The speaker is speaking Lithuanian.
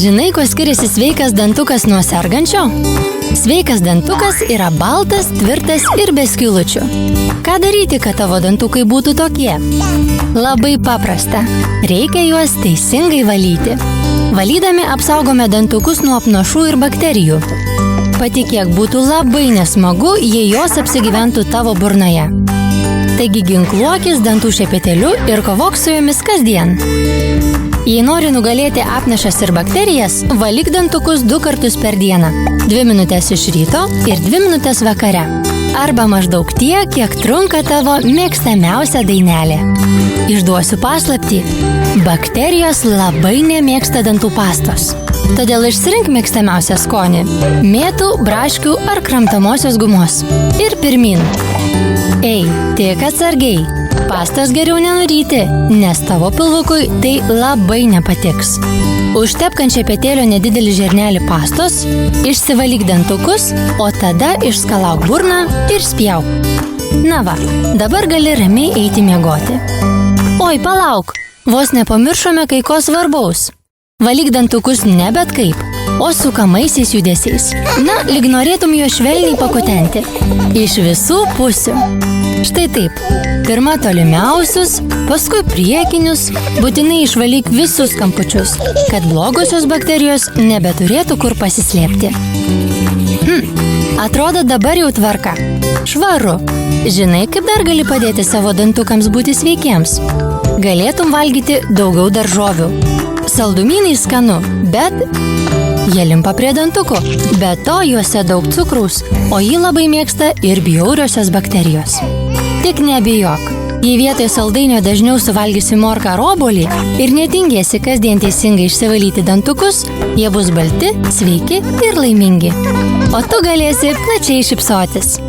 Žinai, kuo skiriasi sveikas dantukas nuo sergančio? Sveikas dantukas yra baltas, tvirtas ir be skylučių. Ką daryti, kad tavo dantukai būtų tokie? Labai paprasta. Reikia juos teisingai valyti. Valydami apsaugome dantukus nuo apnašų ir bakterijų. Patikėk, būtų labai nesmagu, jei jos apsigyventų tavo burnoje. Taigi ginkluokis dantų šepetėliu ir kovok su jomis kasdien. Jei nori nugalėti apnašas ir bakterijas, valyk dantukus 2 kartus per dieną. 2 minutės iš ryto ir 2 minutės vakare. Arba maždaug tiek, kiek trunka tavo mėgstamiausia dainelė. Išduosiu paslaptį. Bakterijos labai nemėgsta dantų pastos. Todėl išsirink mėgstamiausią skonį – mėtų, braškių ar kramtomosios gumos. Ir pirmin. Ei, tik atsargiai. Pastos geriau nenuryti, nes tavo pilvukui tai labai nepatiks. Užtepk ant šepetėlio nedidelį žirnelį pastos, išsivalyk dantukus, o tada išskalauk burną ir spjauk. Na va, dabar gali ramiai eiti miegoti. Oi, palauk, vos nepamiršome kai ko svarbaus. Valyk dantukus ne bet kaip, o sukamaisiais judesiais. Na, lyg norėtum jo švelniai pakutenti. Iš visų pusių. Štai taip. Pirma tolimiausius, paskui priekinius, būtinai išvalyk visus kampučius, kad blogosios bakterijos nebeturėtų kur pasislėpti. Atrodo dabar jau tvarka. Švaru. Žinai, kaip dar gali padėti savo dantukams būti sveikiems? Galėtum valgyti daugiau daržovių. Saldumynai skanu, bet jie limpa prie dantukų. Be to juose daug cukraus, o jį labai mėgsta ir bjauriosios bakterijos. Tik nebijok. Jei vietoj saldainio dažniau suvalgysi morką ar obuolį ir netingėsi kasdien teisingai išsivalyti dantukus, jie bus balti, sveiki ir laimingi. O tu galėsi plačiai šypsotis.